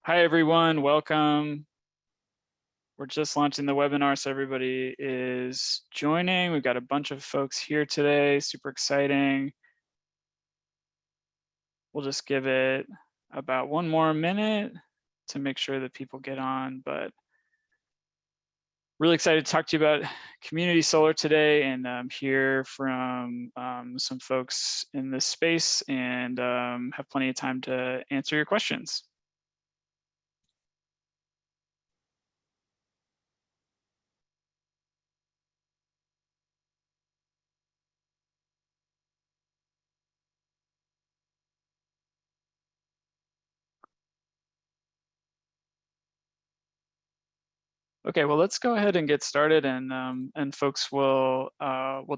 Hi, everyone. Welcome. We're just launching the webinar, so everybody is joining. We've got a bunch of folks here today. Super exciting. We'll just give it about one more minute to make sure that people get on, but really excited to talk to you about community solar today and hear from some folks in this space and have plenty of time to answer your questions. Okay, well, let's go ahead and get started, and folks will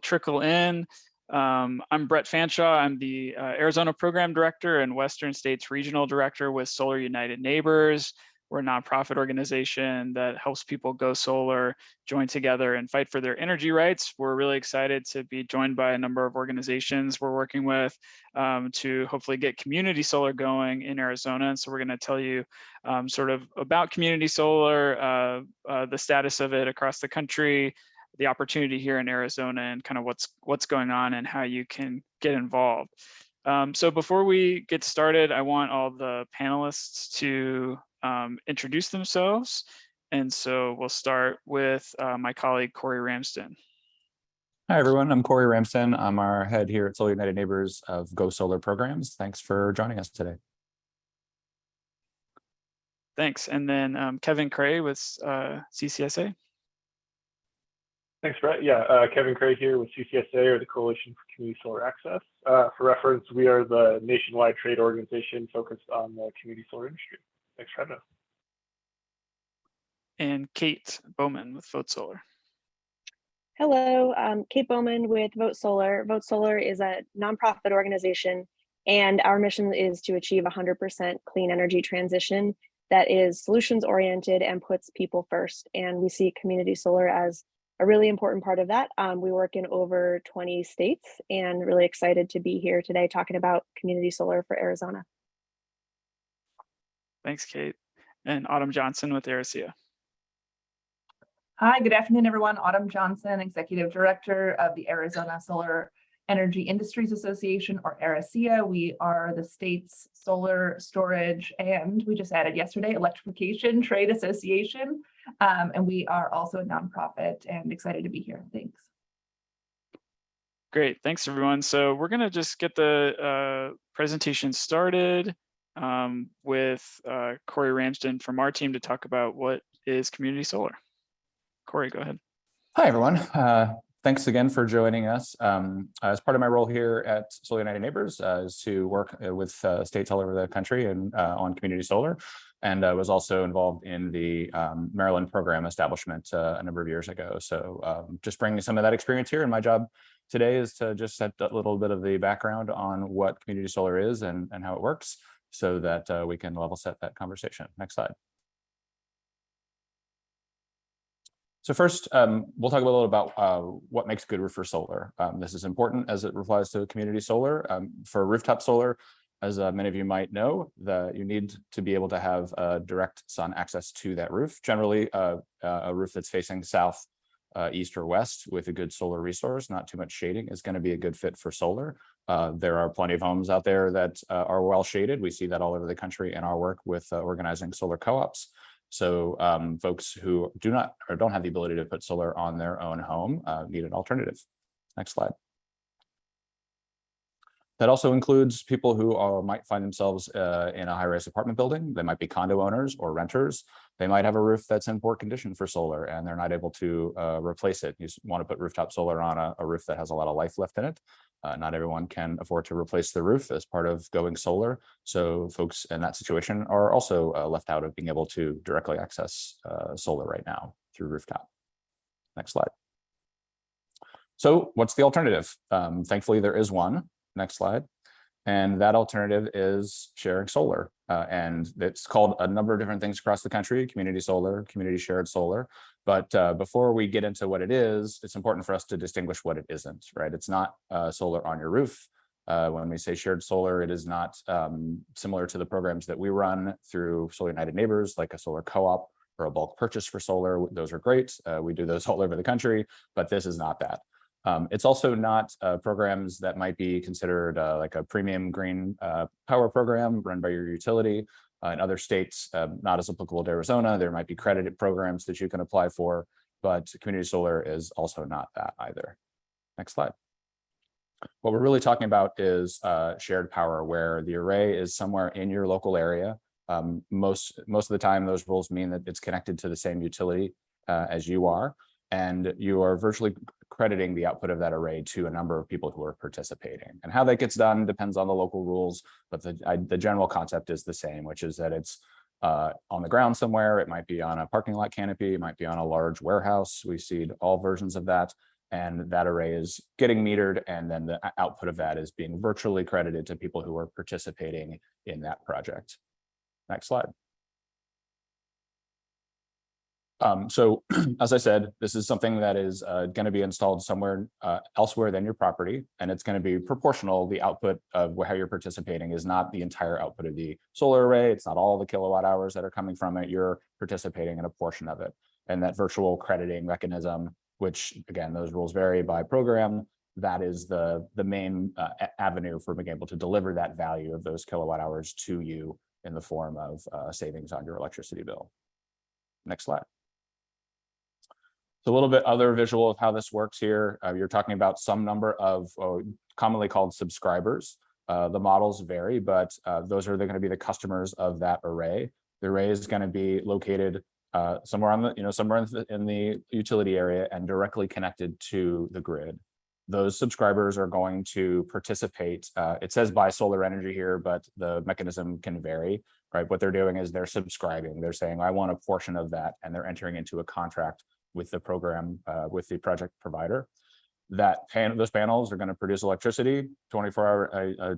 trickle in. I'm Brett Fanshaw. I'm the Arizona Program Director and Western States Regional Director with Solar United Neighbors. We're a nonprofit organization that helps people go solar, join together, and fight for their energy rights. We're really excited to be joined by a number of organizations we're working with to hopefully get community solar going in Arizona. And so we're going to tell you sort of about community solar, the status of it across the country, the opportunity here in Arizona, and kind of what's going on and how you can get involved. So before we get started, I want all the panelists to introduce themselves. And so we'll start with my colleague, Corey Ramsden. Hi, everyone. I'm Corey Ramsden. I'm our head here at Solar United Neighbors of Go Solar programs. Thanks for joining us today. Thanks. And then Kevin Cray with CCSA. Thanks, Brett. Yeah, Kevin Cray here with CCSA, or the Coalition for Community Solar Access. For reference, we are the nationwide trade organization focused on the community solar industry. Thanks for having us. And Kate Bowman with Vote Solar. Hello, Kate Bowman with Vote Solar. Vote Solar is a nonprofit organization, and our mission is to achieve 100% clean energy transition that is solutions oriented and puts people first. And we see community solar as a really important part of that. We work in over 20 states and really excited to be here today talking about community solar for Arizona. Thanks, Kate. And Autumn Johnson with Arizona. Hi, good afternoon, everyone. Autumn Johnson, Executive Director of the Arizona Solar Energy Industries Association, or ARISEA. We are the state's solar storage, and we just added yesterday, electrification trade association. And we are also a nonprofit and excited to be here. Thanks. Great, thanks everyone. So we're gonna just get the presentation started with Corey Ramsden from our team to talk about what is community solar. Corey, go ahead. Hi, everyone. Thanks again for joining us. As part of my role here at Solar United Neighbors is to work with states all over the country and on community solar. And I was also involved in the Maryland program establishment a number of years ago. So just bringing some of that experience here. And my job today is to just set a little bit of the background on what community solar is and how it works so that we can level set that conversation. Next slide. So first, we'll talk a little about what makes good roof for solar. This is important as it applies to community solar. For rooftop solar, as many of you might know, you need to be able to have direct sun access to that roof. Generally, a roof that's facing south, east, or west with a good solar resource, not too much shading, is going to be a good fit for solar. There are plenty of homes out there that are well shaded. We see that all over the country in our work with organizing solar co-ops. So folks who do not or don't have the ability to put solar on their own home need an alternative. Next slide. That also includes people who might find themselves in a high-rise apartment building. They might be condo owners or renters. They might have a roof that's in poor condition for solar and they're not able to replace it. You want to put rooftop solar on a roof that has a lot of life left in it. Not everyone can afford to replace the roof as part of going solar. So folks in that situation are also left out of being able to directly access solar right now through rooftop. Next slide. So what's the alternative? Thankfully, there is one. Next slide. And that alternative is sharing solar. And it's called a number of different things across the country: community solar, community shared solar. But before we get into what it is, it's important for us to distinguish what it isn't, right? It's not solar on your roof. When we say shared solar, it is not similar to the programs that we run through Solar United Neighbors, like a solar co-op or a bulk purchase for solar. Those are great. We do those all over the country, but this is not that. It's also not programs that might be considered like a premium green power program run by your utility. In other states, not as applicable to Arizona, there might be credited programs that you can apply for, but community solar is also not that either. Next slide. What we're really talking about is shared power, where the array is somewhere in your local area. Most of the time, those rules mean that it's connected to the same utility as you are, and you are virtually crediting the output of that array to a number of people who are participating. And how that gets done depends on the local rules, but the general concept is the same, which is that it's on the ground somewhere. It might be on a parking lot canopy, it might be on a large warehouse. We see all versions of that, and that array is getting metered, and then the output of that is being virtually credited to people who are participating in that project. Next slide. So as I said, this is something that is going to be installed somewhere elsewhere than your property, and it's going to be proportional. The output of how you're participating is not the entire output of the solar array. It's not all the kilowatt hours that are coming from it. You're participating in a portion of it. And that virtual crediting mechanism, which again, those rules vary by program, that is the main avenue for being able to deliver that value of those kilowatt hours to you in the form of savings on your electricity bill. Next slide. So a little bit other visual of how this works here. You're talking about some number of commonly called subscribers. The models vary, but those are going to be the customers of that array. The array is going to be located somewhere on the, somewhere in the utility area and directly connected to the grid. Those subscribers are going to participate. It says buy solar energy here, but the mechanism can vary, right? What they're doing is they're subscribing. They're saying, I want a portion of that, and they're entering into a contract with the program, with the project provider. Those panels are going to produce electricity 24-hour,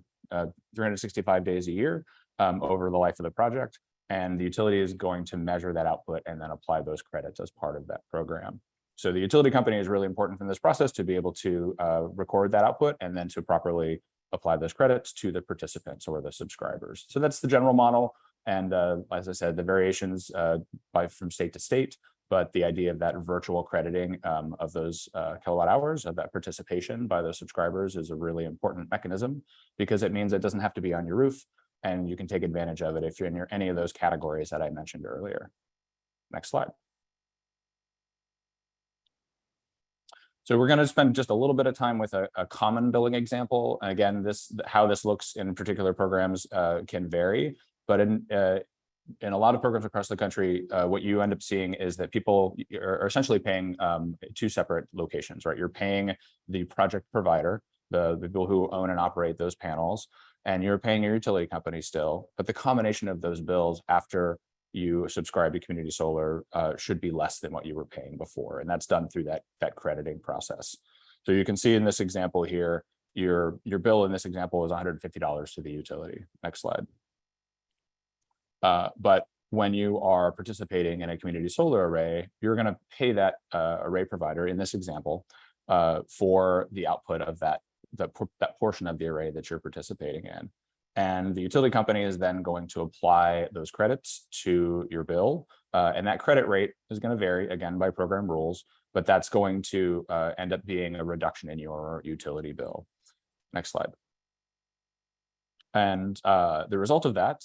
365 days a year over the life of the project. And the utility is going to measure that output and then apply those credits as part of that program. So the utility company is really important in this process to be able to record that output and then to properly apply those credits to the participants or the subscribers. So that's the general model. And as I said, the variations from state to state, but the idea of that virtual crediting of those kilowatt hours of that participation by those subscribers is a really important mechanism, because it means it doesn't have to be on your roof, and you can take advantage of it if you're in any of those categories that I mentioned earlier. Next slide. So we're going to spend just a little bit of time with a common billing example. And again, how this looks in particular programs can vary, but in a lot of programs across the country, what you end up seeing is that people are essentially paying two separate locations, right? You're paying the project provider, the people who own and operate those panels, and you're paying your utility company still. But the combination of those bills after you subscribe to community solar should be less than what you were paying before. And that's done through that crediting process. So you can see in this example here, your bill in this example is $150 to the utility. Next slide. But when you are participating in a community solar array, you're going to pay that array provider in this example for the output of that portion of the array that you're participating in. And the utility company is then going to apply those credits to your bill. And that credit rate is going to vary, again, by program rules, but that's going to end up being a reduction in your utility bill. Next slide. And the result of that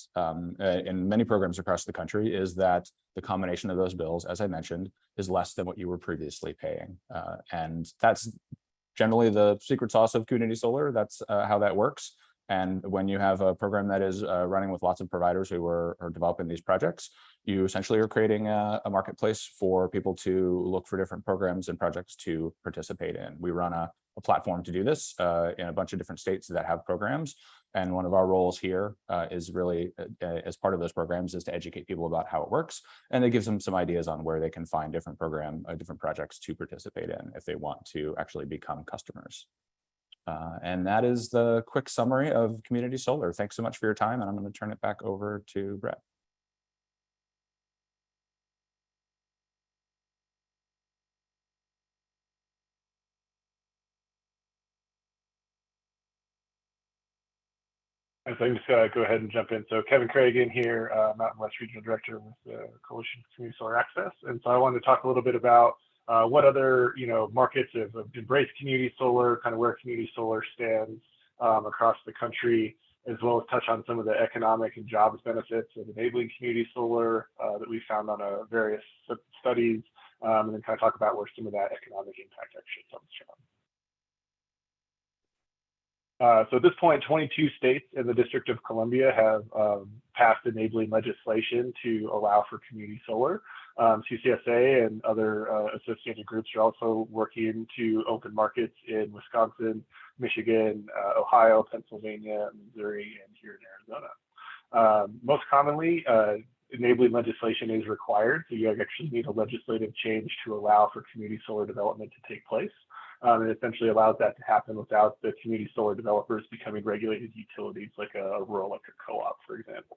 in many programs across the country is that the combination of those bills, as I mentioned, is less than what you were previously paying. And that's generally the secret sauce of community solar. That's how that works. And when you have a program that is running with lots of providers who are developing these projects, you essentially are creating a marketplace for people to look for different programs and projects to participate in. We run a platform to do this in a bunch of different states that have programs. And one of our roles here is really, as part of those programs, is to educate people about how it works. And it gives them some ideas on where they can find different projects to participate in if they want to actually become customers. And that is the quick summary of community solar. Thanks so much for your time, and I'm going to turn it back over to Brett. And so I can just go ahead and jump in. So Kevin Cragen here, Mountain West Regional Director with the Coalition for Community Solar Access. And so I wanted to talk a little bit about what other markets have embraced community solar, kind of where community solar stands across the country, as well as touch on some of the economic and jobs benefits of enabling community solar that we found on various studies, and then kind of talk about where some of that economic impact actually comes from. So at this point, 22 states and the District of Columbia have passed enabling legislation to allow for community solar. CCSA and other associated groups are also working to open markets in Wisconsin, Michigan, Ohio, Pennsylvania, Missouri, and here in Arizona. Most commonly, enabling legislation is required, so you actually need a legislative change to allow for community solar development to take place. It essentially allows that to happen without the community solar developers becoming regulated utilities like a rural electric co-op, for example.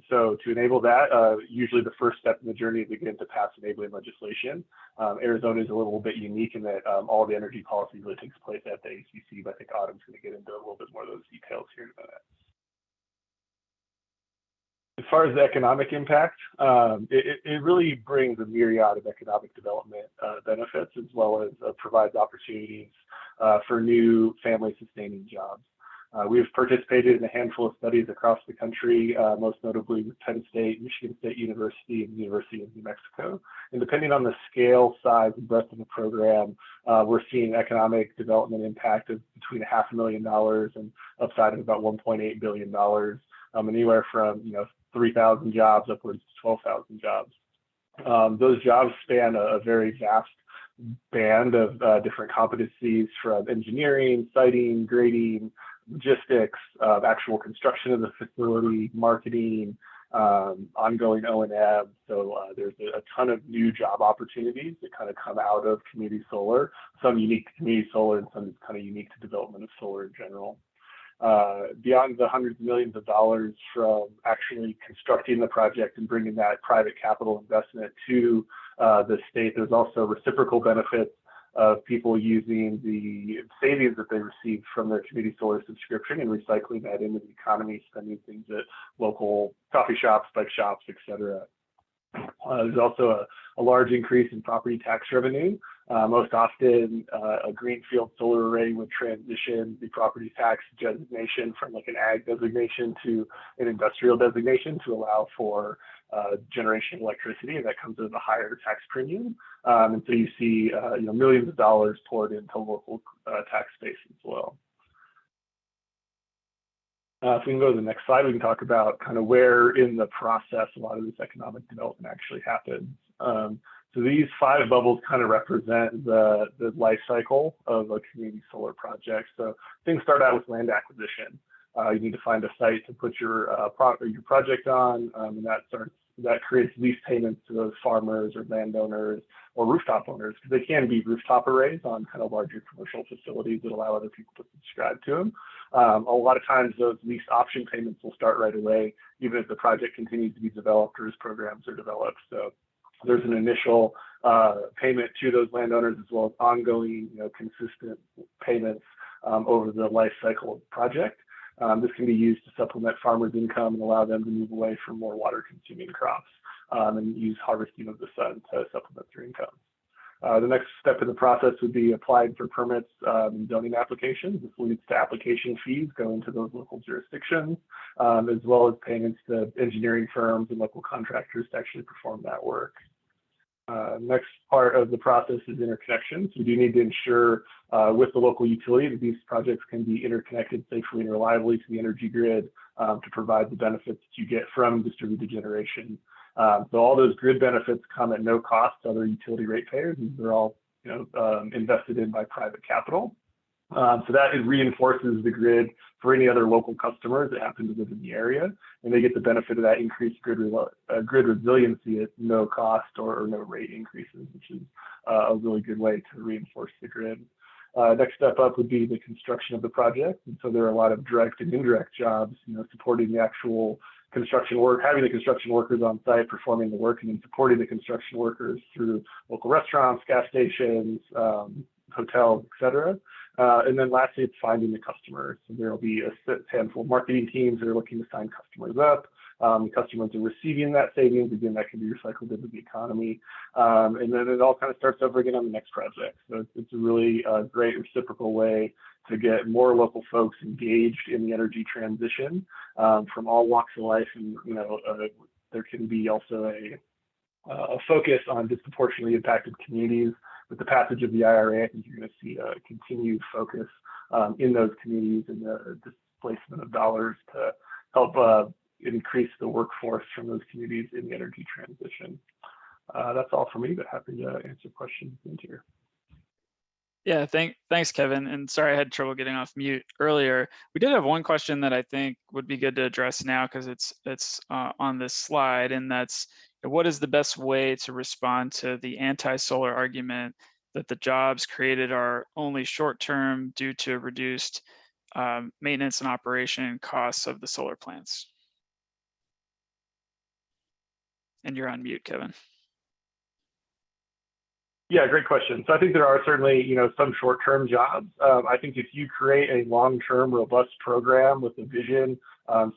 So to enable that, usually the first step in the journey is again to pass enabling legislation. Arizona is a little bit unique in that all the energy policy really takes place at the ACC, but I think Autumn's going to get into a little bit more of those details here in a minute. As far as the economic impact, it really brings a myriad of economic development benefits, as well as provides opportunities for new family-sustaining jobs. We've participated in a handful of studies across the country, most notably with Penn State, Michigan State University, and the University of New Mexico. And depending on the scale, size, and breadth of the program, we're seeing economic development impact of between $500,000 and upside of about $1.8 billion, anywhere from 3,000 jobs upwards to 12,000 jobs. Those jobs span a very vast band of different competencies, from engineering, siting, grading, logistics, actual construction of the facility, marketing, ongoing O&M. So there's a ton of new job opportunities that kind of come out of community solar, some unique to community solar and some kind of unique to development of solar in general. Beyond the hundreds of millions of dollars from actually constructing the project and bringing that private capital investment to the state, there's also reciprocal benefits of people using the savings that they receive from their community solar subscription and recycling that into the economy, spending things at local coffee shops, bike shops, etc. There's also a large increase in property tax revenue. Most often, a greenfield solar array would transition the property tax designation from like an ag designation to an industrial designation to allow for generation of electricity, and that comes with a higher tax premium. And so you see millions of dollars poured into local tax space as well. If we can go to the next slide, we can talk about kind of where in the process a lot of this economic development actually happens. So these 5 bubbles kind of represent the life cycle of a community solar project. So things start out with land acquisition. You need to find a site to put your project on, and that creates lease payments to those farmers or landowners or rooftop owners, because they can be rooftop arrays on kind of larger commercial facilities that allow other people to subscribe to them. A lot of times those lease option payments will start right away, even if the project continues to be developed or as programs are developed. So there's an initial payment to those landowners, as well as ongoing, consistent payments over the life cycle of the project. This can be used to supplement farmers' income and allow them to move away from more water-consuming crops and use harvesting of the sun to supplement their income. The next step in the process would be applying for permits and zoning applications. This leads to application fees going to those local jurisdictions, as well as payments to engineering firms and local contractors to actually perform that work. Next part of the process is interconnections. We do need to ensure with the local utility that these projects can be interconnected safely and reliably to the energy grid to provide the benefits that you get from distributed generation. So all those grid benefits come at no cost to other utility ratepayers. These are all invested in by private capital. So that reinforces the grid for any other local customers that happen to live in the area, and they get the benefit of that increased grid resiliency at no cost or no rate increases, which is a really good way to reinforce the grid. Next step up would be the construction of the project, and so there are a lot of direct and indirect jobs, supporting the actual construction work, having the construction workers on site performing the work, and then supporting the construction workers through local restaurants, gas stations, hotels, etc. And then lastly, it's finding the customers. So there will be a handful of marketing teams that are looking to sign customers up. Customers are receiving that savings. Again, that can be recycled into the economy. And then it all kind of starts over again on the next project. So it's a really great reciprocal way to get more local folks engaged in the energy transition from all walks of life. And, there can be also a focus on disproportionately impacted communities. With the passage of the IRA, I think you're going to see a continued focus in those communities and the displacement of dollars to help increase the workforce from those communities in the energy transition. That's all for me, but happy to answer questions in here. Yeah, thanks, Kevin. And sorry, I had trouble getting off mute earlier. We did have one question that I think would be good to address now because it's on this slide, and that's, what is the best way to respond to the anti-solar argument that the jobs created are only short-term due to reduced maintenance and operation costs of the solar plants? And you're on mute, Kevin. Yeah, great question. So I think there are certainly, some short-term jobs. I think if you create a long-term, robust program with a vision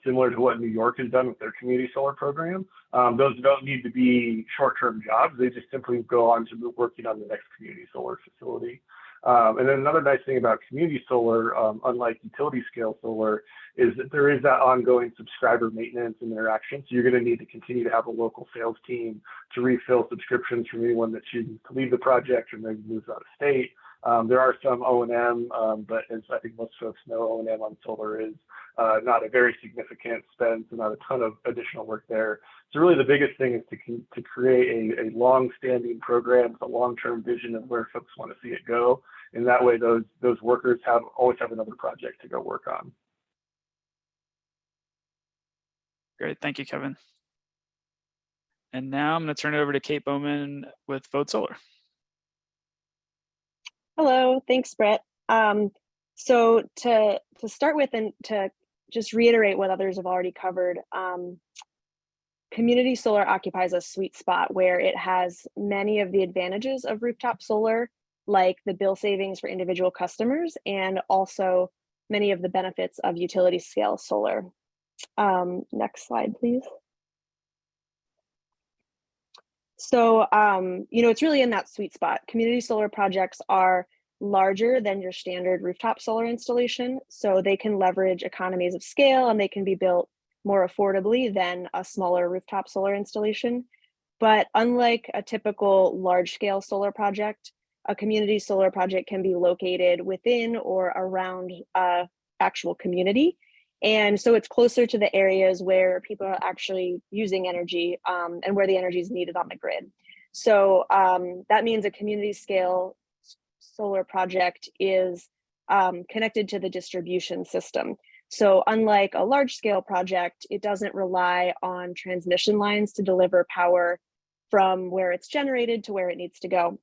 similar to what New York has done with their community solar program, those don't need to be short-term jobs. They just simply go on to working on the next community solar facility. And then another nice thing about community solar, unlike utility scale solar, is that there is that ongoing subscriber maintenance and interaction. So you're going to need to continue to have a local sales team to refill subscriptions from anyone that chooses to leave the project or maybe moves out of state. There are some O&M, but as I think most folks know, O&M on solar is not a very significant spend, so not a ton of additional work there. So really the biggest thing is to create a long-standing program, a long-term vision of where folks want to see it go. And that way those workers always have another project to go work on. Great, thank you, Kevin. And now I'm going to turn it over to Kate Bowman with Vote Solar. Hello, thanks, Brett. So to start with and to just reiterate what others have already covered, community solar occupies a sweet spot where it has many of the advantages of rooftop solar, like the bill savings for individual customers, and also many of the benefits of utility scale solar. Next slide, please. So, it's really in that sweet spot. Community solar projects are larger than your standard rooftop solar installation, so they can leverage economies of scale and they can be built more affordably than a smaller rooftop solar installation. But unlike a typical large-scale solar project, a community solar project can be located within or around an actual community. And so it's closer to the areas where people are actually using energy and where the energy is needed on the grid. So that means a community scale solar project is connected to the distribution system. So unlike a large scale project, it doesn't rely on transmission lines to deliver power from where it's generated to where it needs to go.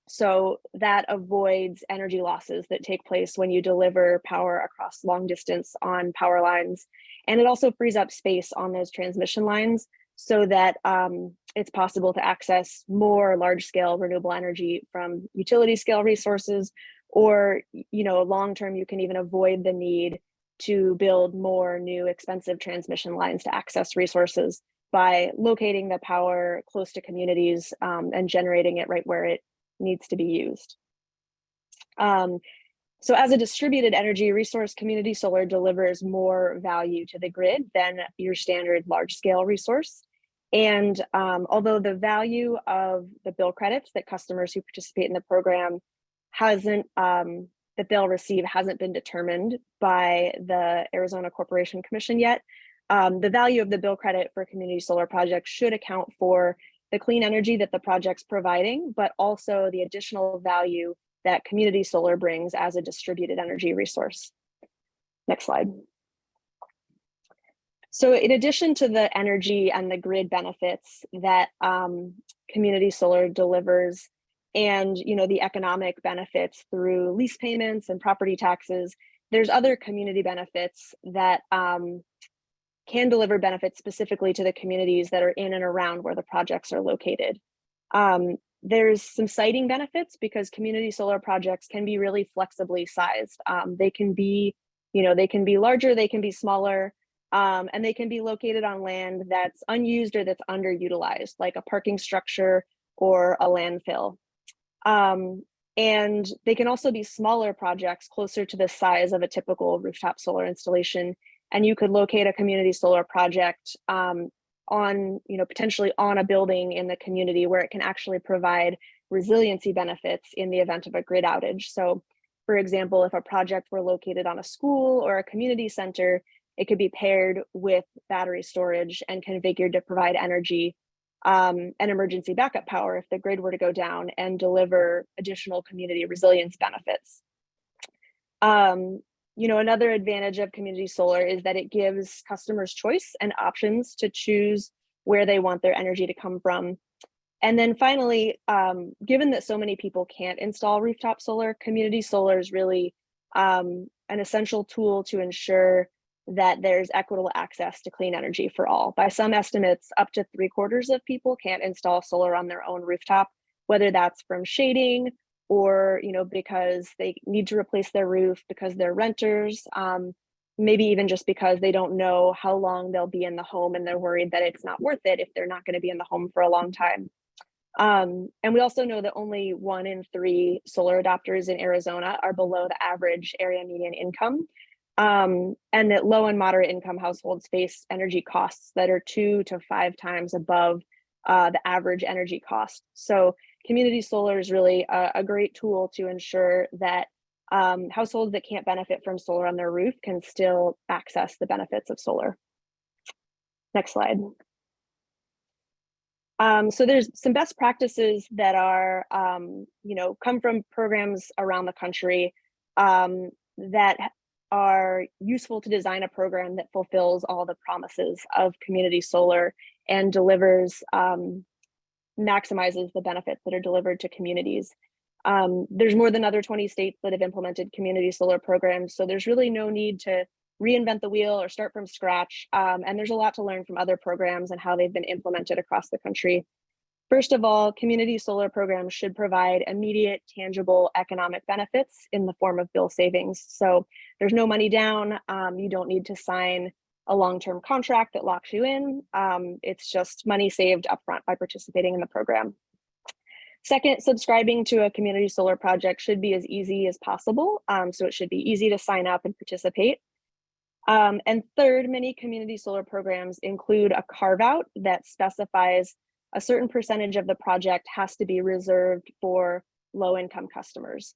So that avoids energy losses that take place when you deliver power across long distance on power lines. And it also frees up space on those transmission lines so that it's possible to access more large scale renewable energy from utility scale resources, or, long term, you can even avoid the need to build more new expensive transmission lines to access resources by locating the power close to communities and generating it right where it needs to be used. So as a distributed energy resource, community solar delivers more value to the grid than your standard large scale resource. And although the value of the bill credits that customers who participate in the program that they'll receive hasn't been determined by the Arizona Corporation Commission yet, the value of the bill credit for community solar projects should account for the clean energy that the project's providing, but also the additional value that community solar brings as a distributed energy resource. Next slide. So in addition to the energy and the grid benefits that community solar delivers, and the economic benefits through lease payments and property taxes, there's other community benefits that can deliver benefits specifically to the communities that are in and around where the projects are located. There's some siting benefits because community solar projects can be really flexibly sized. They can be, they can be larger, they can be smaller, and they can be located on land that's unused or that's underutilized, like a parking structure or a landfill. And they can also be smaller projects closer to the size of a typical rooftop solar installation. And you could locate a community solar project on, potentially on a building in the community where it can actually provide resiliency benefits in the event of a grid outage. So for example, if a project were located on a school or a community center, it could be paired with battery storage and configured to provide energy and emergency backup power if the grid were to go down and deliver additional community resilience benefits. Another advantage of community solar is that it gives customers choice and options to choose where they want their energy to come from. And then finally, given that so many people can't install rooftop solar, community solar is really an essential tool to ensure that there's equitable access to clean energy for all. By some estimates, up to 3/4 of people can't install solar on their own rooftop, whether that's from shading or because they need to replace their roof because they're renters, maybe even just because they don't know how long they'll be in the home and they're worried that it's not worth it if they're not going to be in the home for a long time. And we also know that only 1 in 3 solar adopters in Arizona are below the average area median income, and that low and moderate income households face energy costs that are 2 to 5 times above the average energy cost. So community solar is really a great tool to ensure that households that can't benefit from solar on their roof can still access the benefits of solar. Next slide. So there's some best practices that are, come from programs around the country that are useful to design a program that fulfills all the promises of community solar and delivers maximizes the benefits that are delivered to communities. There's more than other 20 states that have implemented community solar programs, so there's really no need to reinvent the wheel or start from scratch. And there's a lot to learn from other programs and how they've been implemented across the country. First of all, community solar programs should provide immediate, tangible economic benefits in the form of bill savings. So there's no money down. You don't need to sign a long-term contract that locks you in. It's just money saved upfront by participating in the program. Second, subscribing to a community solar project should be as easy as possible. So it should be easy to sign up and participate. And third, many community solar programs include a carve-out that specifies a certain percentage of the project has to be reserved for low-income customers.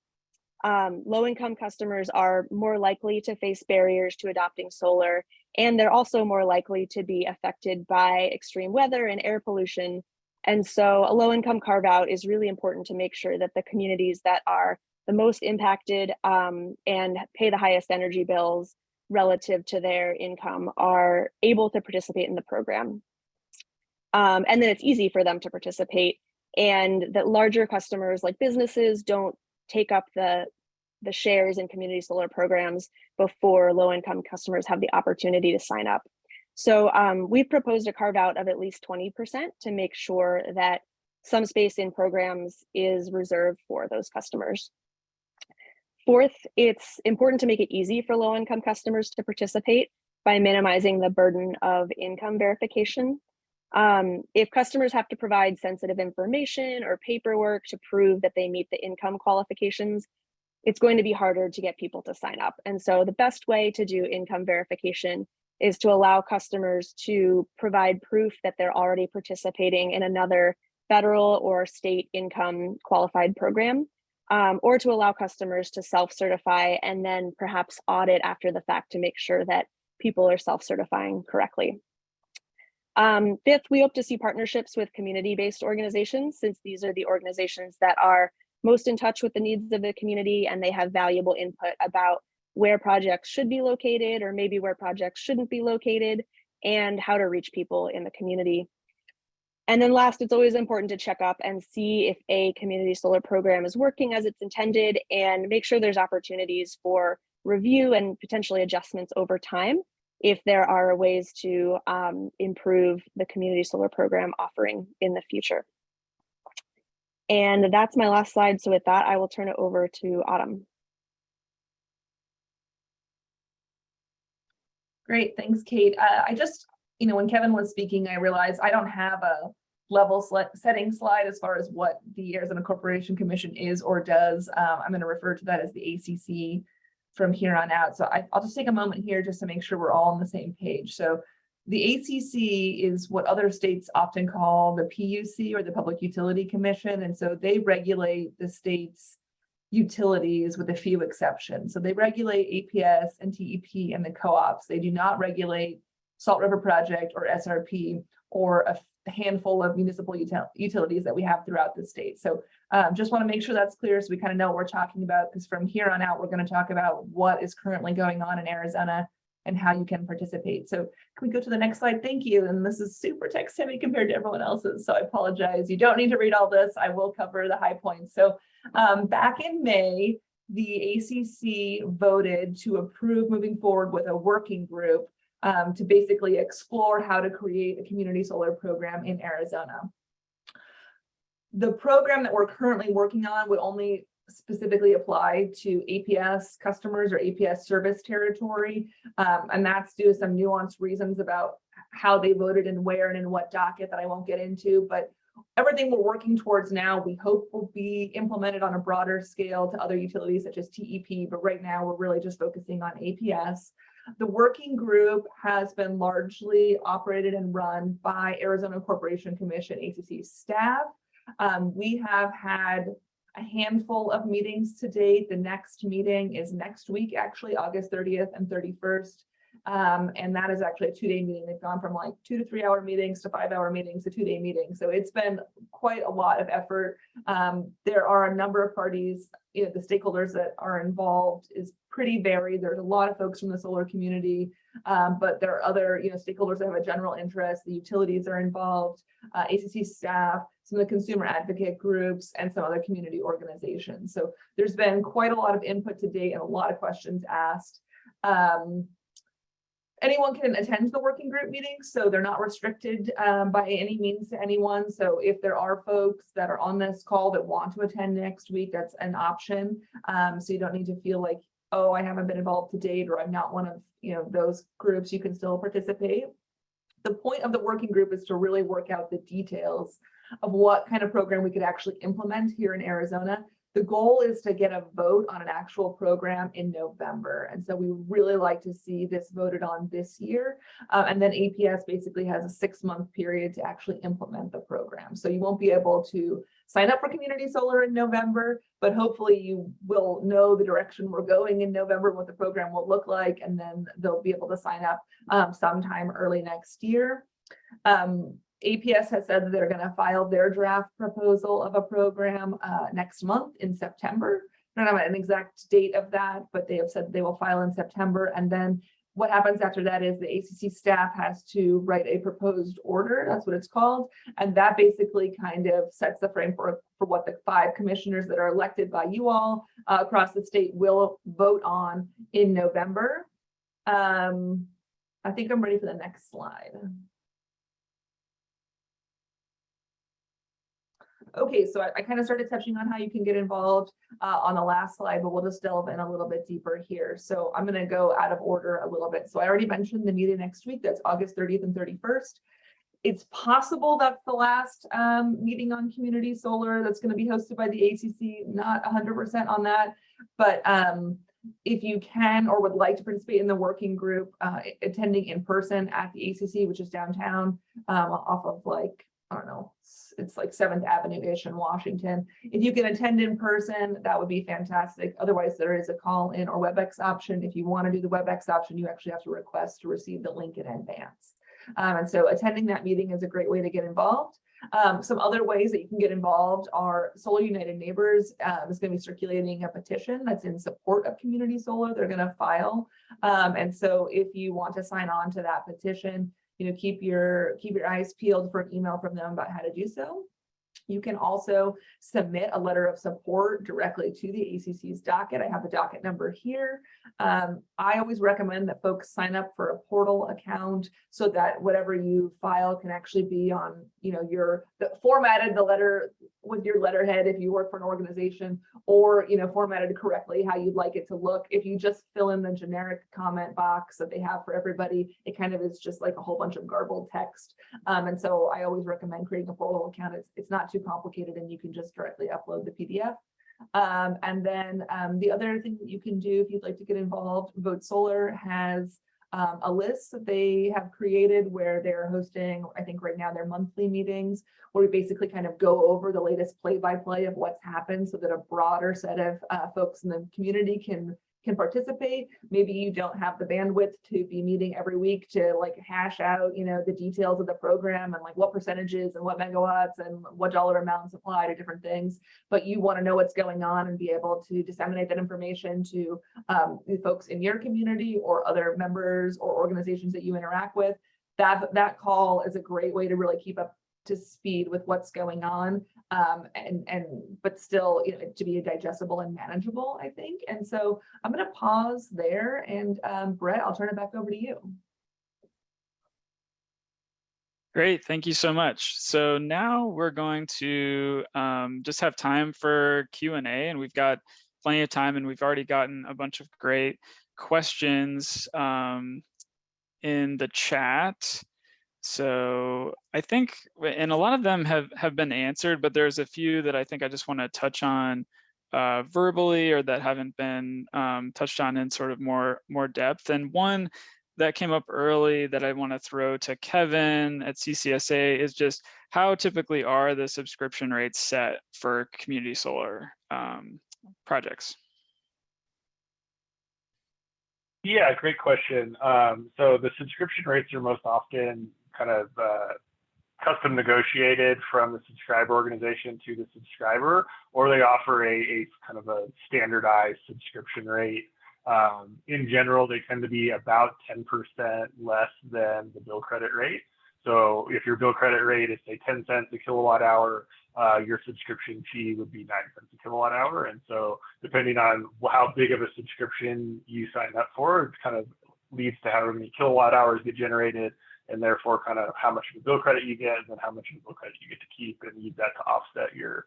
Low-income customers are more likely to face barriers to adopting solar, and they're also more likely to be affected by extreme weather and air pollution. And so a low-income carve-out is really important to make sure that the communities that are the most impacted and pay the highest energy bills relative to their income are able to participate in the program. And then it's easy for them to participate, and that larger customers like businesses don't take up the shares in community solar programs before low-income customers have the opportunity to sign up. So we've proposed a carve out of at least 20% to make sure that some space in programs is reserved for those customers. Fourth, it's important to make it easy for low-income customers to participate by minimizing the burden of income verification. If customers have to provide sensitive information or paperwork to prove that they meet the income qualifications, it's going to be harder to get people to sign up. And so the best way to do income verification is to allow customers to provide proof that they're already participating in another federal or state income qualified program, or to allow customers to self-certify and then perhaps audit after the fact to make sure that people are self-certifying correctly. Fifth, we hope to see partnerships with community-based organizations, since these are the organizations that are most in touch with the needs of the community, and they have valuable input about where projects should be located or maybe where projects shouldn't be located and how to reach people in the community. And then last, it's always important to check up and see if a community solar program is working as it's intended and make sure there's opportunities for review and potentially adjustments over time if there are ways to improve the community solar program offering in the future. And that's my last slide. So with that, I will turn it over to Autumn. Great, thanks, Kate. I just, when Kevin was speaking, I realized I don't have a level setting slide as far as what the Arizona Corporation Commission is or does. I'm going to refer to that as the ACC from here on out. So I'll just take a moment here just to make sure we're all on the same page. So the ACC is what other states often call the PUC, or the Public Utility Commission. And so they regulate the state's utilities with a few exceptions. So they regulate APS and TEP and the co-ops. They do not regulate Salt River Project or SRP or a handful of municipal utilities that we have throughout the state. So just want to make sure that's clear so we kind of know what we're talking about, because from here on out, we're going to talk about what is currently going on in Arizona and how you can participate. So can we go to the next slide? Thank you. And this is super text heavy compared to everyone else's, so I apologize. You don't need to read all this. I will cover the high points. So back in May, the ACC voted to approve moving forward with a working group to basically explore how to create a community solar program in Arizona. The program that we're currently working on would only specifically apply to APS customers or APS service territory. And that's due to some nuanced reasons about how they voted and where and in what docket that I won't get into. But everything we're working towards now, we hope will be implemented on a broader scale to other utilities such as TEP. But right now, we're really just focusing on APS. The working group has been largely operated and run by Arizona Corporation Commission ACC staff. We have had a handful of meetings to date. The next meeting is next week, actually, August 30th and 31st. And that is actually a 2-day meeting. They've gone from like 2 to 3 hour meetings to 5 hour meetings to 2-day meetings. So it's been quite a lot of effort. There are a number of parties, the stakeholders that are involved is pretty varied. There's a lot of folks from the solar community, but there are other, stakeholders that have a general interest. The utilities are involved, ACC staff, some of the consumer advocate groups, and some other community organizations. So there's been quite a lot of input to date and a lot of questions asked. Anyone can attend the working group meetings, so they're not restricted by any means to anyone. So if there are folks that are on this call that want to attend next week, that's an option. So you don't need to feel like, oh, I haven't been involved to date, or I'm not one of those groups. You can still participate. The point of the working group is to really work out the details of what kind of program we could actually implement here in Arizona. The goal is to get a vote on an actual program in November. And so we would really like to see this voted on this year. And then APS basically has a 6-month period to actually implement the program. So you won't be able to sign up for community solar in November, but hopefully you will know the direction we're going in November, what the program will look like, and then they'll be able to sign up sometime early next year. APS has said that they're going to file their draft proposal of a program next month in September. I don't have an exact date of that, but they have said they will file in September. And then what happens after that is the ACC staff has to write a proposed order. That's what it's called. And that basically kind of sets the framework for what the 5 commissioners that are elected by you all across the state will vote on in November. I think I'm ready for the next slide. Okay, so I kind of started touching on how you can get involved on the last slide, but we'll just delve in a little bit deeper here. So I'm going to go out of order a little bit. So I already mentioned the meeting next week. That's August 30th and 31st. It's possible that's the last meeting on community solar that's going to be hosted by the ACC. Not 100% on that, but if you can or would like to participate in the working group, attending in person at the ACC, which is downtown off of I don't know, it's like 7th Avenue-ish in Washington. If you can attend in person, that would be fantastic. Otherwise, there is a call-in or WebEx option. If you want to do the WebEx option, you actually have to request to receive the link in advance. And so attending that meeting is a great way to get involved. Some other ways that you can get involved are Solar United Neighbors is going to be circulating a petition that's in support of community solar. They're going to file. And so if you want to sign on to that petition, keep your eyes peeled for an email from them about how to do so. You can also submit a letter of support directly to the ACC's docket. I have the docket number here. I always recommend that folks sign up for a portal account so that whatever you file can actually be on, formatted the letter with your letterhead if you work for an organization, or formatted correctly how you'd like it to look. If you just fill in the generic comment box that they have for everybody, it kind of is just like a whole bunch of garbled text. And so I always recommend creating a portal account. It's not too complicated, and you can just directly upload the PDF. And then the other thing that you can do if you'd like to get involved, Vote Solar has a list that they have created where they're hosting, I think right now, their monthly meetings, where we basically kind of go over the latest play-by-play of what's happened so that a broader set of folks in the community can participate. Maybe you don't have the bandwidth to be meeting every week to like hash out, the details of the program and like what percentages and what megawatts and what dollar amounts apply to different things, but you want to know what's going on and be able to disseminate that information to the folks in your community or other members or organizations that you interact with. That call is a great way to really keep up to speed with what's going on, but still to be digestible and manageable, I think. And so I'm going to pause there, and Brett, I'll turn it back over to you. Great, thank you so much. So now we're going to just have time for Q&A, and we've got plenty of time, and we've already gotten a bunch of great questions in the chat. So I think, and a lot of them have been answered, but there's a few that I think I just want to touch on verbally, or that haven't been touched on in sort of more depth. And one that came up early that I want to throw to Kevin at CCSA is just how typically are the subscription rates set for community solar projects? Yeah, great question. So the subscription rates are most often kind of custom negotiated from the subscriber organization to the subscriber, or they offer a kind of a standardized subscription rate. In general, they tend to be about 10% less than the bill credit rate. So if your bill credit rate is say 10 cents a kilowatt hour, your subscription fee would be 9 cents a kilowatt hour. And so depending on how big of a subscription you sign up for, it kind of leads to how many kilowatt hours get generated, and therefore kind of how much of a bill credit you get, and then how much of a bill credit you get to keep, and use that to offset your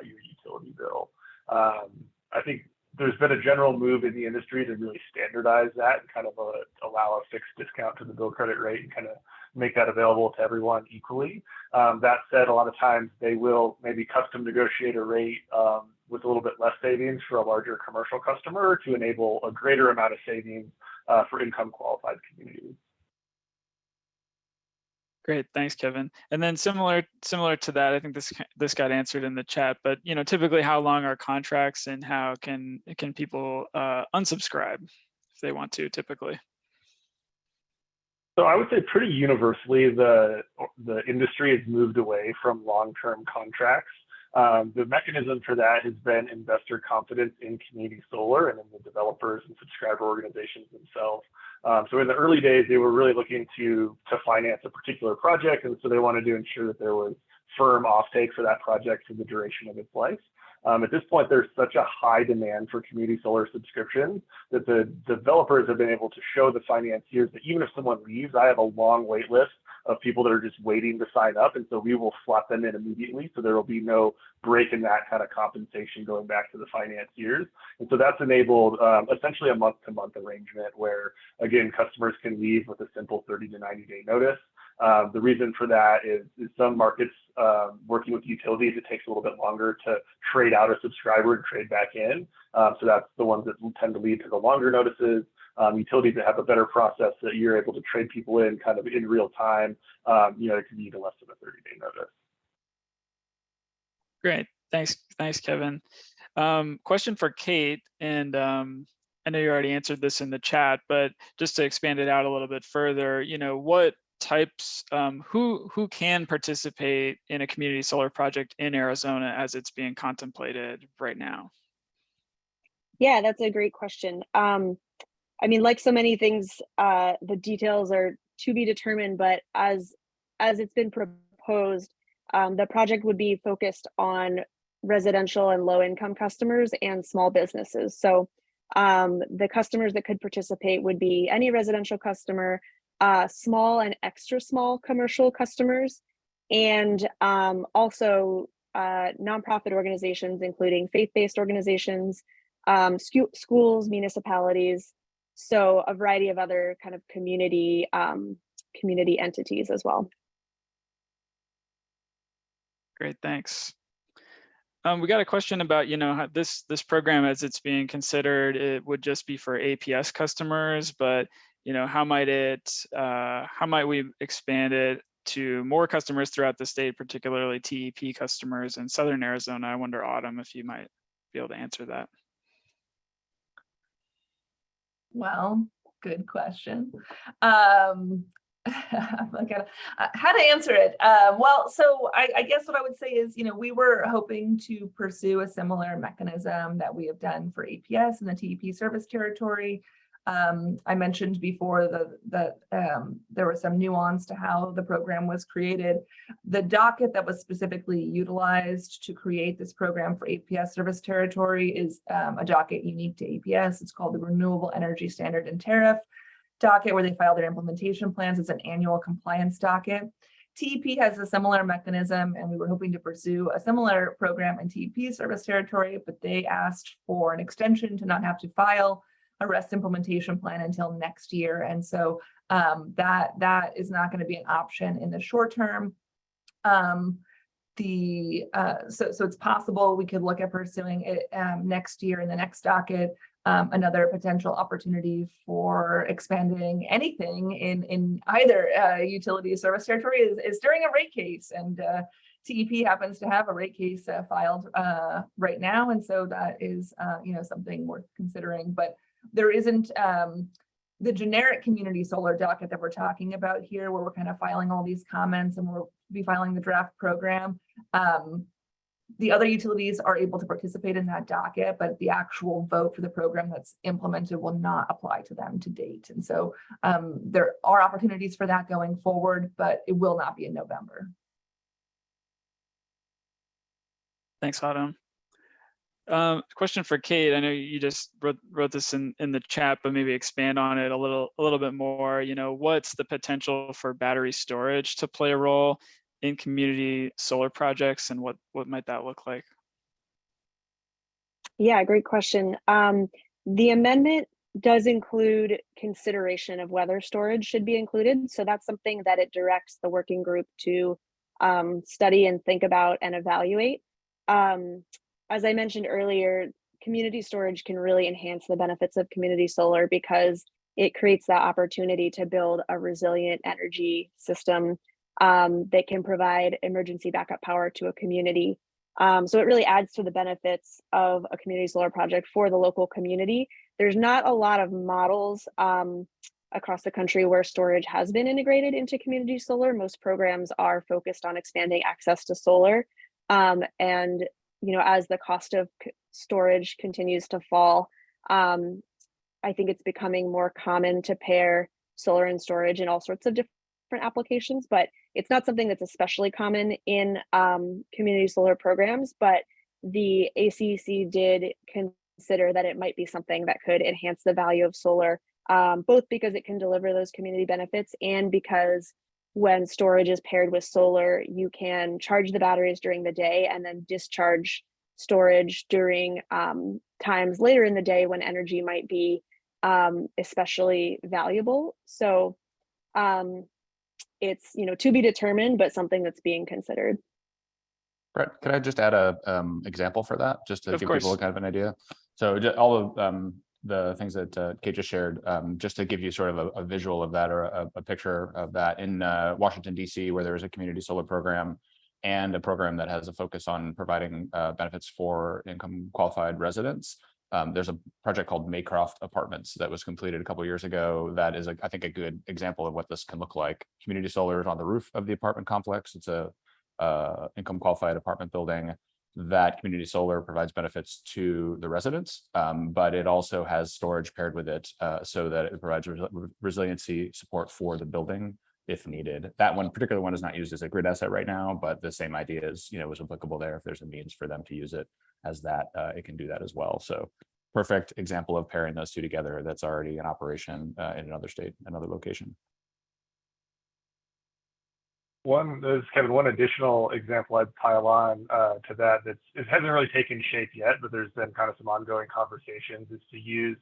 utility bill. I think there's been a general move in the industry to really standardize that and kind of allow a fixed discount to the bill credit rate and kind of make that available to everyone equally. That said, a lot of times they will maybe custom negotiate a rate with a little bit less savings for a larger commercial customer to enable a greater amount of savings for income qualified communities. Great, thanks, Kevin. And then similar to that, I think this got answered in the chat, but typically how long are contracts, and how can people unsubscribe if they want to typically? So I would say pretty universally the industry has moved away from long-term contracts. The mechanism for that has been investor confidence in community solar and in the developers and subscriber organizations themselves. So in the early days, they were really looking to finance a particular project, and so they wanted to ensure that there was firm offtake for that project for the duration of its life. At this point, there's such a high demand for community solar subscriptions that the developers have been able to show the financiers that even if someone leaves, I have a long wait list of people that are just waiting to sign up, and so we will slot them in immediately, so there will be no break in that kind of compensation going back to the financiers. And so that's enabled essentially a month-to-month arrangement where, again, customers can leave with a simple 30 to 90-day notice. The reason for that is some markets working with utilities, it takes a little bit longer to trade out a subscriber and trade back in. So that's the ones that tend to lead to the longer notices. Utilities that have a better process that you're able to trade people in kind of in real time, it can be even less than a 30-day notice. Great, thanks, Kevin. Question for Kate, and I know you already answered this in the chat, but just to expand it out a little bit further, what types, who can participate in a community solar project in Arizona as it's being contemplated right now? Yeah, that's a great question. I mean, like so many things, the details are to be determined, but as it's been proposed, The project would be focused on residential and low-income customers and small businesses. So the customers that could participate would be any residential customer, small and extra small commercial customers, and also nonprofit organizations, including faith-based organizations, schools, municipalities, so a variety of other kind of community entities as well. Great, thanks. We got a question about, how this program, as it's being considered, it would just be for APS customers, but how might we expand it to more customers throughout the state, particularly TEP customers in Southern Arizona? I wonder, Autumn, if you might be able to answer that. Well, good question. Like how to answer it. Well, so I guess what I would say is, we were hoping to pursue a similar mechanism that we have done for APS in the TEP service territory. I mentioned before that there was some nuance to how the program was created. The docket that was specifically utilized to create this program for APS service territory is a docket unique to APS. It's called the Renewable Energy Standard and Tariff docket, where they file their implementation plans. It's an annual compliance docket. TEP has a similar mechanism, and we were hoping to pursue a similar program in TEP service territory, but they asked for an extension to not have to file a REST implementation plan until next year. And so that is not going to be an option in the short term. So it's possible we could look at pursuing it next year in the next docket. Another potential opportunity for expanding anything in either utility service territory is during a rate case, and TEP happens to have a rate case filed right now, and so that is something worth considering. But there isn't the generic community solar docket that we're talking about here, where we're kind of filing all these comments and we'll be filing the draft program. The other utilities are able to participate in that docket, but the actual vote for the program that's implemented will not apply to them to date. And so there are opportunities for that going forward, but it will not be in November. Thanks, Autumn. Question for Kate. I know you just wrote this in the chat, but maybe expand on it a little bit more. What's the potential for battery storage to play a role in community solar projects, and what might that look like? Yeah, great question. The amendment does include consideration of whether storage should be included. So that's something that it directs the working group to study and think about and evaluate. As I mentioned earlier, community storage can really enhance the benefits of community solar because it creates that opportunity to build a resilient energy system that can provide emergency backup power to a community. So it really adds to the benefits of a community solar project for the local community. There's not a lot of models across the country where storage has been integrated into community solar. Most programs are focused on expanding access to solar. And as the cost of storage continues to fall, I think it's becoming more common to pair solar and storage in all sorts of different applications, but it's not something that's especially common in community solar programs. But the ACC did consider that it might be something that could enhance the value of solar, both because it can deliver those community benefits and because when storage is paired with solar, you can charge the batteries during the day and then discharge storage during times later in the day when energy might be especially valuable. So it's to be determined, but something that's being considered. Brett, could I just add a example for that, just to give people kind of an idea? So all of the things that Kate just shared, just to give you sort of a visual of that, or a picture of that, in Washington, D.C., where there is a community solar program and a program that has a focus on providing benefits for income qualified residents. There's a project called Maycroft Apartments that was completed a couple of years ago. That is, I think, a good example of what this can look like. Community solar is on the roof of the apartment complex. It's a income qualified apartment building. That community solar provides benefits to the residents, but it also has storage paired with it, so that it provides resiliency support for the building if needed. That one particular one is not used as a grid asset right now, but the same idea is, was applicable there. If there's a means for them to use it as that, it can do that as well. So perfect example of pairing those two together. That's already in operation in another state, another location. Kevin, one additional example I'd pile on to that it hasn't really taken shape yet, but there's been kind of some ongoing conversations, is to use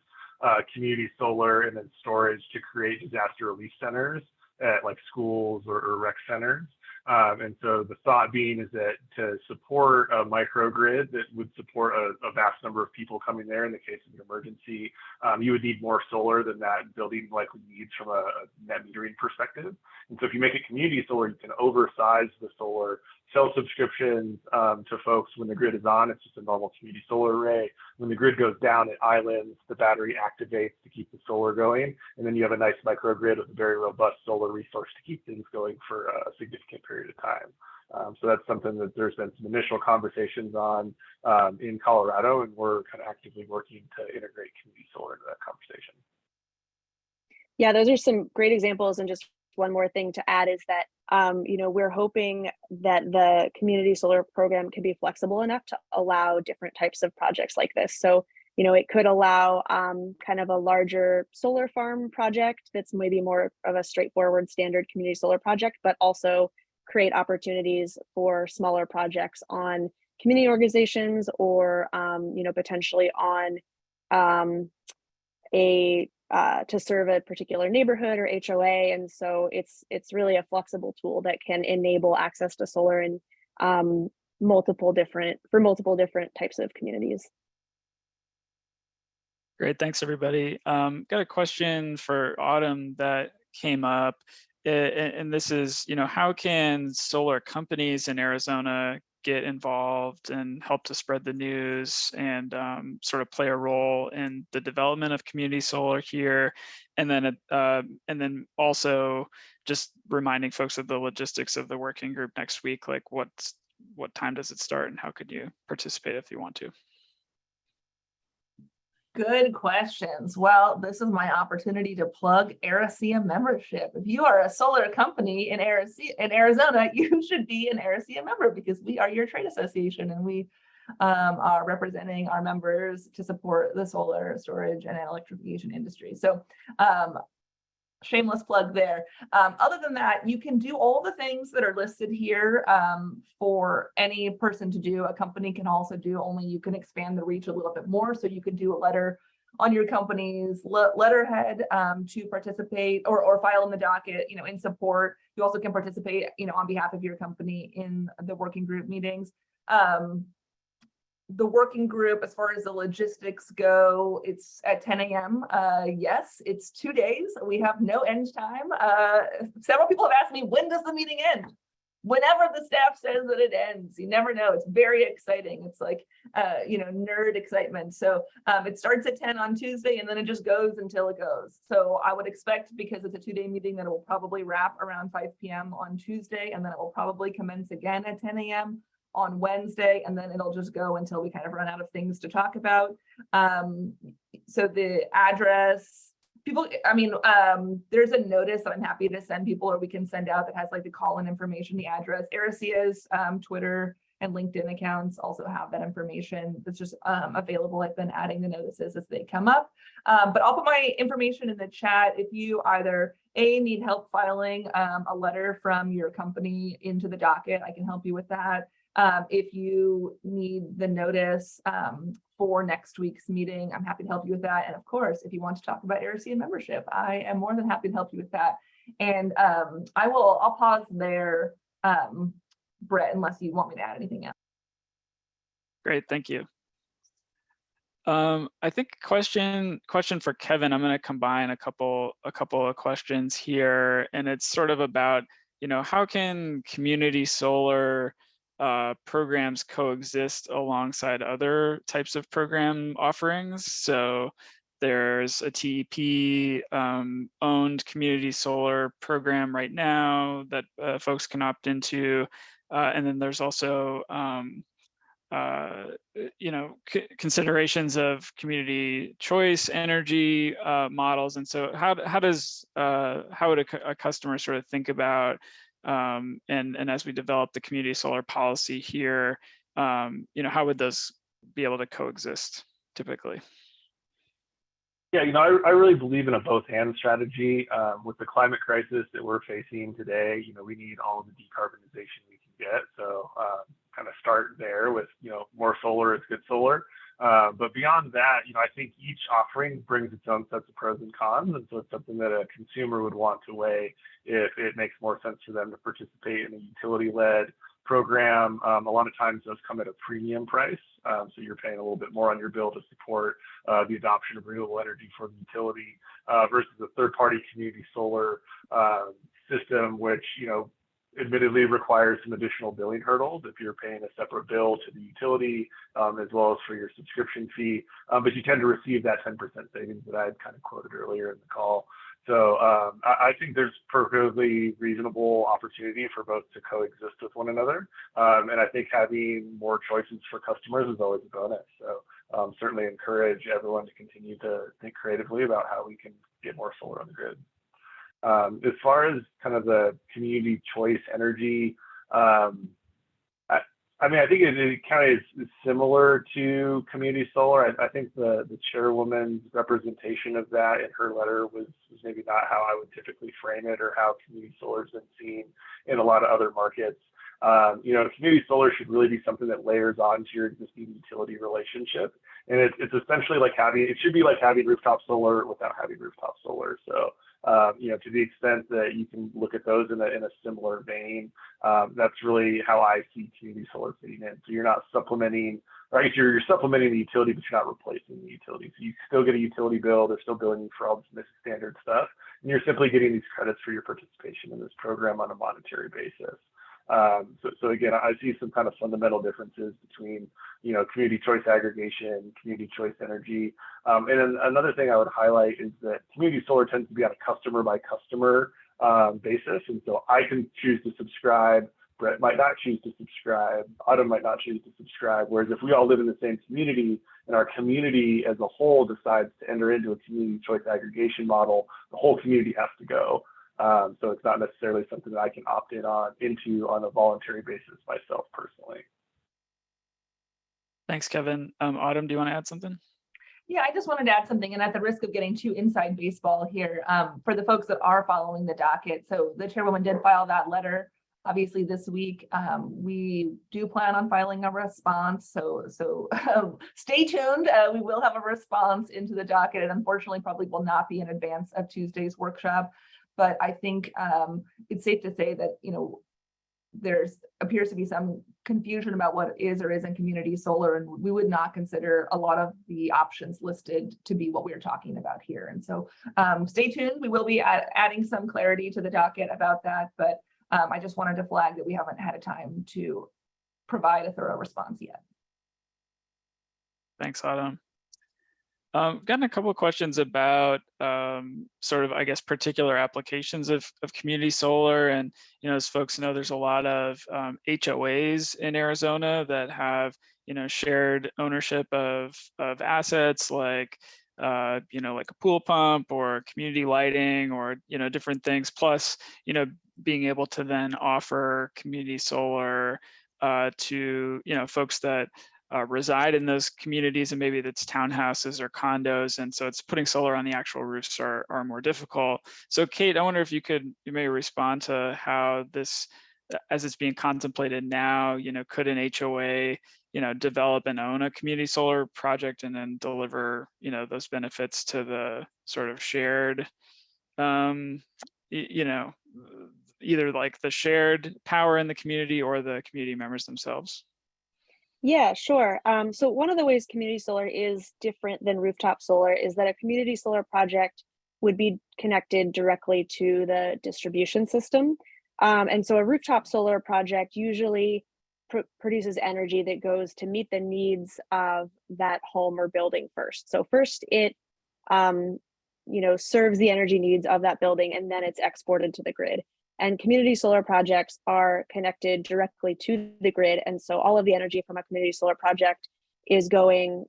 community solar and then storage to create disaster relief centers at like schools or rec centers. And so the thought being is that to support a microgrid that would support a vast number of people coming there in the case of an emergency, you would need more solar than that building likely needs from a net metering perspective. And so if you make it community solar, you can oversize the solar, sell subscriptions to folks when the grid is on. It's just a normal community solar array. When the grid goes down, it islands, the battery activates to keep the solar going. And then you have a nice microgrid with a very robust solar resource to keep things going for a significant period of time. So that's something that there's been some initial conversations on in Colorado, and we're kind of actively working to integrate community solar into that conversation. Yeah, those are some great examples. And just one more thing to add is that, we're hoping that the community solar program can be flexible enough to allow different types of projects like this. So, it could allow kind of a larger solar farm project that's maybe more of a straightforward standard community solar project, but also create opportunities for smaller projects on community organizations or, potentially on to serve a particular neighborhood or HOA. And so it's really a flexible tool that can enable access to solar in multiple different types of communities. Great, thanks everybody. Got a question for Autumn that came up, and this is, how can solar companies in Arizona get involved and help to spread the news and sort of play a role in the development of community solar here, and then also just reminding folks of the logistics of the working group next week, like what time does it start and how could you participate if you want to? Good questions. Well, this is my opportunity to plug ARISEA membership. If you are a solar company in Arizona, you should be an ARISEA member because we are your trade association and we are representing our members to support the solar storage and electrification industry. So shameless plug there. Other than that, you can do all the things that are listed here for any person to do. A company can also do, only you can expand the reach a little bit more. So you can do a letter on your company's letterhead to participate or file in the docket, in support. You also can participate, on behalf of your company in the working group meetings. The working group, as far as the logistics go, it's at 10 a.m. Yes, it's 2 days. We have no end time. Several people have asked me, when does the meeting end? Whenever the staff says that it ends. You never know. It's very exciting. It's like, nerd excitement. So it starts at 10 on Tuesday and then it just goes until it goes. So I would expect, because it's a 2-day meeting, that it will probably wrap around 5 p.m. on Tuesday, and then it will probably commence again at 10 a.m. on Wednesday, and then it'll just go until we kind of run out of things to talk about. So the address, there's a notice that I'm happy to send people, or we can send out, that has like the call-in information, the address. ARISEA's Twitter and LinkedIn accounts also have that information that's just available. I've been adding the notices as they come up. But I'll put my information in the chat if you either need help filing a letter from your company into the docket. I can help you with that. If you need the notice for next week's meeting, I'm happy to help you with that. And of course, if you want to talk about ARISEA membership, I am more than happy to help you with that. And I'll pause there, Brett, unless you want me to add anything else. Great, thank you. I think question for Kevin. I'm going to combine a couple of questions here, and it's sort of about, how can community solar programs coexist alongside other types of program offerings. So there's a TEP owned community solar program right now that folks can opt into. And then there's also considerations of community choice, energy models. And so how would a customer sort of think about, and as we develop the community solar policy here, how would those be able to coexist typically? Yeah, I really believe in a both-and strategy. With the climate crisis that we're facing today, we need all of the decarbonization we can get. So kind of start there with, more solar is good solar. But beyond that, I think each offering brings its own sets of pros and cons. And so it's something that a consumer would want to weigh if it makes more sense for them to participate in a utility-led program. A lot of times those come at a premium price. So you're paying a little bit more on your bill to support the adoption of renewable energy for the utility versus a third-party community solar system, which, admittedly requires some additional billing hurdles if you're paying a separate bill to the utility as well as for your subscription fee. But you tend to receive that 10% savings that I had kind of quoted earlier in the call. So I think there's perfectly reasonable opportunity for both to coexist with one another. And I think having more choices for customers is always a bonus. So certainly encourage everyone to continue to think creatively about how we can get more solar on the grid. As far as kind of the community choice energy, I think it kind of is similar to community solar. I think the chairwoman's representation of that in her letter was maybe not how I would typically frame it or how community solar has been seen in a lot of other markets. Community solar should really be something that layers onto your existing utility relationship. And it's essentially like it should be like having rooftop solar without having rooftop solar. So, to the extent that you can look at those in a similar vein, that's really how I see community solar fitting in. So you're not supplementing, right? You're supplementing the utility, but you're not replacing the utility. So you still get a utility bill. They're still billing you for all this standard stuff. And you're simply getting these credits for your participation in this program on a monetary basis. So again, I see some kind of fundamental differences between, community choice aggregation, community choice energy. And then another thing I would highlight is that community solar tends to be on a customer by customer basis. And so I can choose to subscribe, Brett might not choose to subscribe, Autumn might not choose to subscribe. Whereas if we all live in the same community and our community as a whole decides to enter into a community choice aggregation model, the whole community has to go. So it's not necessarily something that I can opt into on a voluntary basis myself personally. Thanks, Kevin. Autumn, do you want to add something? Yeah, I just wanted to add something, and at the risk of getting too inside baseball here, for the folks that are following the docket. So the chairwoman did file that letter, obviously this week. We do plan on filing a response, so stay tuned. We will have a response into the docket, and unfortunately probably will not be in advance of Tuesday's workshop. But I think it's safe to say that, there appears to be some confusion about what is or isn't community solar, and we would not consider a lot of the options listed to be what we're talking about here. And so stay tuned. We will be adding some clarity to the docket about that, but I just wanted to flag that we haven't had a time to provide a thorough response yet. Thanks, Autumn. Gotten a couple of questions about sort of, I guess, particular applications of community solar. And, as folks know, there's a lot of HOAs in Arizona that have, shared ownership of assets like, like a pool pump or community lighting or, different things. Plus, being able to then offer community solar to, folks that reside in those communities, and maybe that's townhouses or condos, and so it's putting solar on the actual roofs are more difficult. So Kate, I wonder if you may respond to how this, as it's being contemplated now, could an HOA, develop and own a community solar project and then deliver, those benefits to the sort of shared, either like the shared power in the community or the community members themselves? Yeah, sure. So one of the ways community solar is different than rooftop solar is that a community solar project would be connected directly to the distribution system. And so a rooftop solar project usually produces energy that goes to meet the needs of that home or building first. So first it, serves the energy needs of that building, and then it's exported to the grid. And community solar projects are connected directly to the grid. And so all of the energy from a community solar project is going,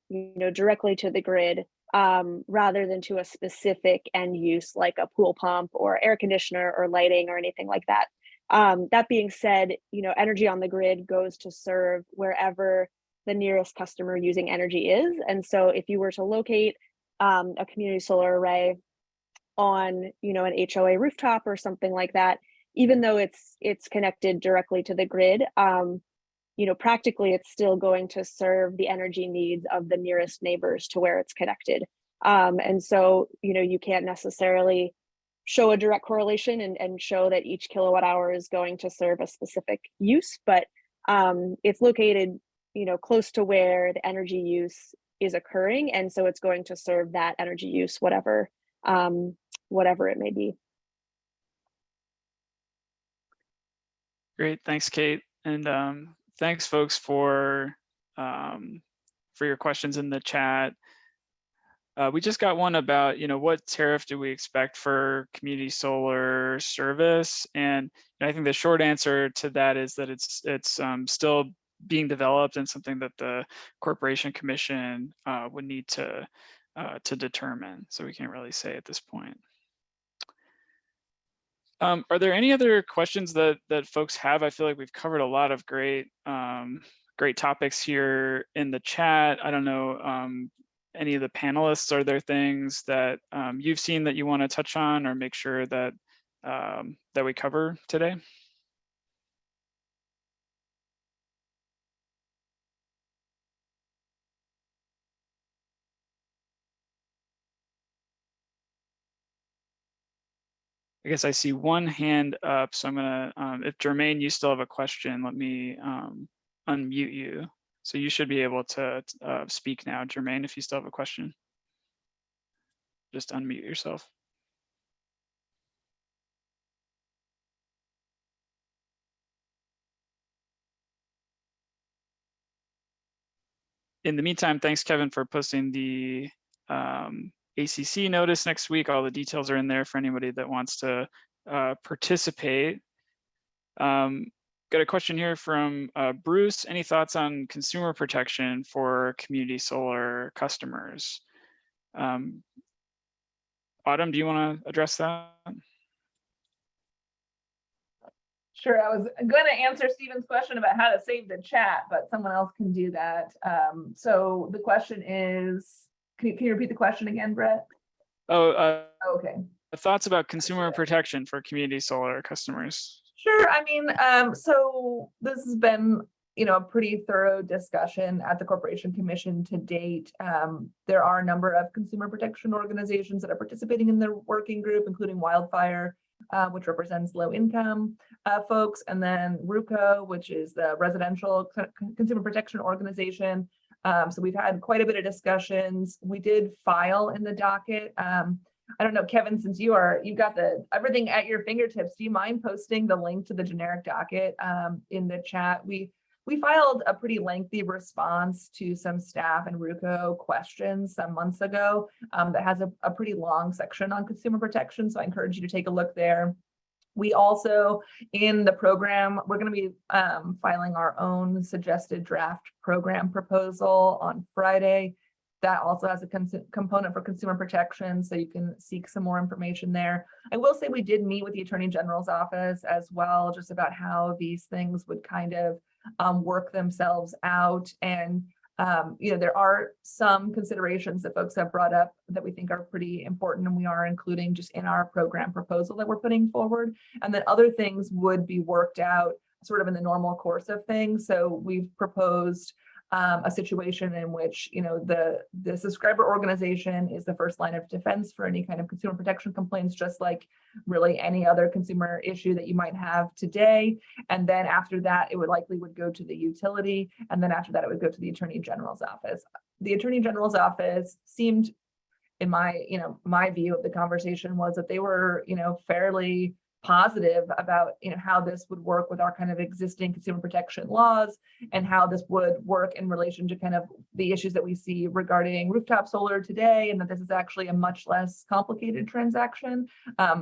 directly to the grid, rather than to a specific end use like a pool pump or air conditioner or lighting or anything like that. That being said, energy on the grid goes to serve wherever the nearest customer using energy is. And so if you were to locate a community solar array on, an HOA rooftop or something like that, even though it's connected directly to the grid, practically it's still going to serve the energy needs of the nearest neighbors to where it's connected. And so, you can't necessarily show a direct correlation and show that each kilowatt hour is going to serve a specific use, but it's located, close to where the energy use is occurring. And so it's going to serve that energy use, whatever it may be. Great, thanks, Kate. And thanks, folks, for your questions in the chat. We just got one about, what tariff do we expect for community solar service? And I think the short answer to that is that it's still being developed and something that the Corporation Commission would need to determine. So we can't really say at this point. Are there any other questions that folks have? I feel like we've covered a lot of great topics here in the chat. I don't know, any of the panelists, are there things that you've seen that you want to touch on or make sure that that we cover today? I guess I see one hand up, so I'm gonna, if Jermaine, you still have a question, let me unmute you. So you should be able to speak now, Jermaine, if you still have a question. Just unmute yourself. In the meantime, thanks, Kevin, for posting the ACC notice next week. All the details are in there for anybody that wants to participate. Got a question here from Bruce. Any thoughts on consumer protection for community solar customers? Autumn, do you want to address that? Sure, I was going to answer Stephen's question about how to save the chat, but someone else can do that. So the question is, can you repeat the question again, Brett? Oh, okay. Thoughts about consumer protection for community solar customers? Sure. I mean, so this has been, a pretty thorough discussion at the Corporation Commission to date. There are a number of consumer protection organizations that are participating in the working group, including Wildfire, which represents low income folks, and then RUCO, which is the Residential Consumer Protection Organization. So we've had quite a bit of discussions. We did file in the docket. I don't know, Kevin, since you've got everything at your fingertips, do you mind posting the link to the generic docket in the chat? We filed a pretty lengthy response to some staff and RUCO questions some months ago that has a pretty long section on consumer protection. So I encourage you to take a look there. We also, in the program, we're going to be filing our own suggested draft program proposal on Friday. That also has a component for consumer protection, so you can seek some more information there. I will say we did meet with the Attorney General's office as well, just about how these things would kind of work themselves out. And there are some considerations that folks have brought up that we think are pretty important, and we are including just in our program proposal that we're putting forward. And then other things would be worked out sort of in the normal course of things. So we've proposed a situation in which the subscriber organization is the first line of defense for any kind of consumer protection complaints, just like really any other consumer issue that you might have today. And then after that, it would go to the utility, and then after that, it would go to the Attorney General's office. The Attorney General's office seemed, in my view of the conversation, was that they were fairly positive about how this would work with our kind of existing consumer protection laws and how this would work in relation to kind of the issues that we see regarding rooftop solar today, and that this is actually a much less complicated transaction.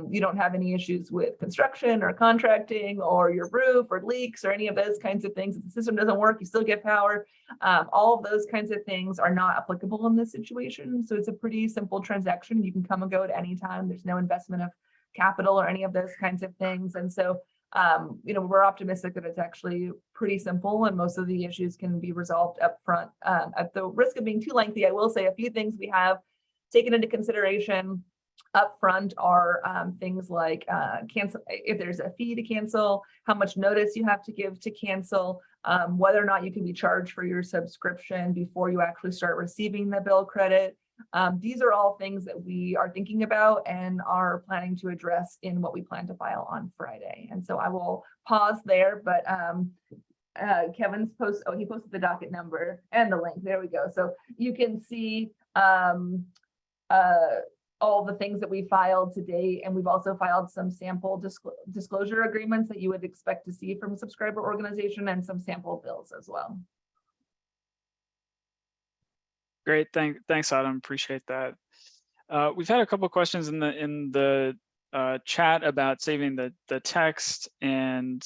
You don't have any issues with construction or contracting or your roof or leaks or any of those kinds of things. If the system doesn't work, you still get power. All of those kinds of things are not applicable in this situation. So it's a pretty simple transaction. You can come and go at any time. There's no investment of capital or any of those kinds of things. And so, we're optimistic that it's actually pretty simple and most of the issues can be resolved up front. At the risk of being too lengthy, I will say a few things we have taken into consideration up front are things like cancel, if there's a fee to cancel, how much notice you have to give to cancel, whether or not you can be charged for your subscription before you actually start receiving the bill credit. These are all things that we are thinking about and are planning to address in what we plan to file on Friday. And so I will pause there, but Kevin's post, he posted the docket number and the link. There we go. So you can see all the things that we filed to date, and we've also filed some sample disclosure agreements that you would expect to see from a subscriber organization and some sample bills as well. Great, thanks, Autumn. Appreciate that. We've had a couple of questions in the chat about saving the text and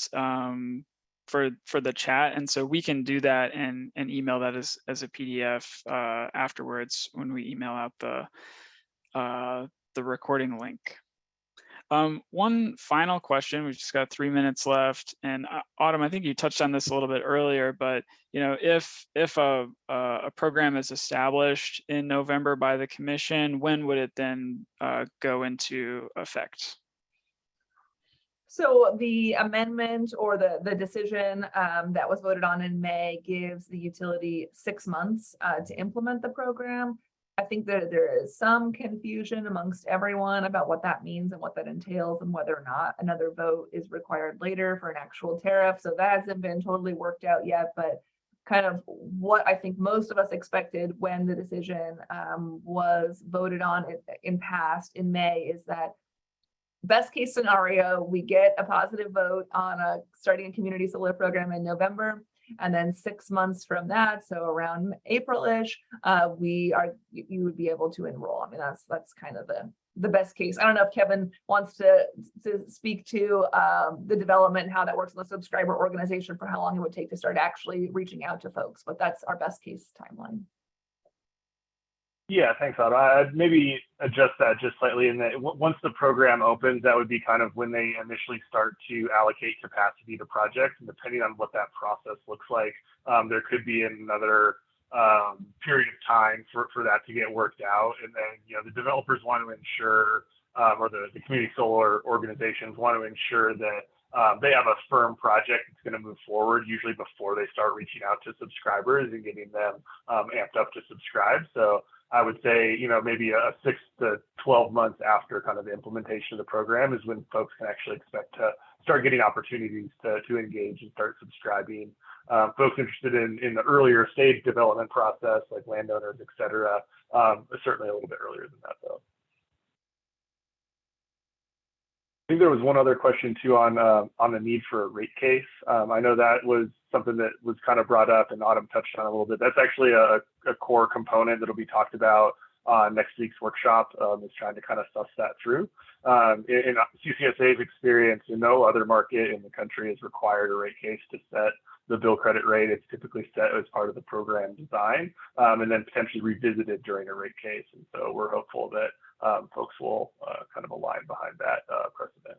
for the chat, and so we can do that and email that as a PDF afterwards when we email out the recording link. One final question. We've just got 3 minutes left, and Autumn, I think you touched on this a little bit earlier, but if a program is established in November by the commission, when would it then go into effect? So the amendment or the decision that was voted on in May gives the utility 6 months to implement the program. I think that there is some confusion amongst everyone about what that means and what that entails and whether or not another vote is required later for an actual tariff. So that hasn't been totally worked out yet, but kind of what I think most of us expected when the decision was voted on in May is that best case scenario, we get a positive vote on starting a community solar program in November. And then 6 months from that, so around April-ish, you would be able to enroll. I mean, that's kind of the best case. I don't know if Kevin wants to speak to the development, how that works in the subscriber organization for how long it would take to start actually reaching out to folks, but that's our best case timeline. Yeah, thanks, Otto. I'd maybe adjust that just slightly in that once the program opens, that would be kind of when they initially start to allocate capacity to projects. And depending on what that process looks like, there could be another period of time for that to get worked out. And then, the developers want to ensure, or the community solar organizations want to ensure that they have a firm project that's going to move forward, usually before they start reaching out to subscribers and getting them amped up to subscribe. So I would say, maybe a 6 to 12 months after kind of the implementation of the program is when folks can actually expect to start getting opportunities to engage and start subscribing. Folks interested in the earlier stage development process, like landowners, et cetera, certainly a little bit earlier than that, though. I think there was one other question too on the need for a rate case. I know that was something that was kind of brought up and Autumn touched on a little bit. That's actually a core component that'll be talked about on next week's workshop, is trying to kind of suss that through. In CCSA's experience, no other market in the country has required a rate case to set the bill credit rate. It's typically set as part of the program design, and then potentially revisited during a rate case. And so we're hopeful that folks will kind of align behind that precedent.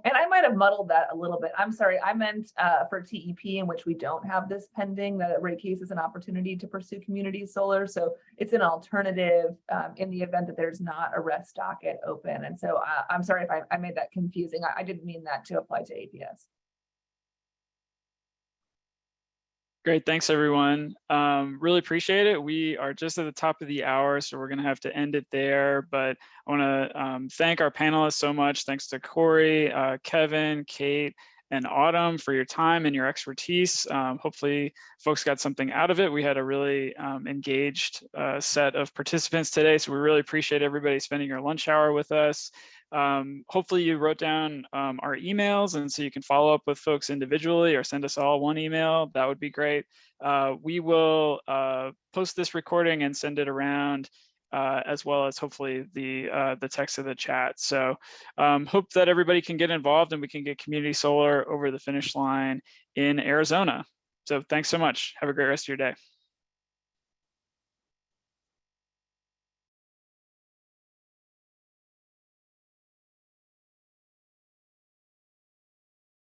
And I might have muddled that a little bit. I'm sorry. I meant for TEP, in which we don't have this pending, that a rate case is an opportunity to pursue community solar. So it's an alternative in the event that there's not a rest docket open. And so I'm sorry if I made that confusing. I didn't mean that to apply to APS. Great, thanks everyone. Really appreciate it. We are just at the top of the hour, so we're gonna have to end it there, but I wanna thank our panelists so much. Thanks to Corey, Kevin, Kate, and Autumn for your time and your expertise. Hopefully folks got something out of it. We had a really engaged set of participants today, so we really appreciate everybody spending your lunch hour with us. Hopefully you wrote down our emails, and so you can follow up with folks individually or send us all one email. That would be great. We will post this recording and send it around, as well as hopefully the text of the chat. So hope that everybody can get involved and we can get community solar over the finish line in Arizona. So thanks so much. Have a great rest of your day.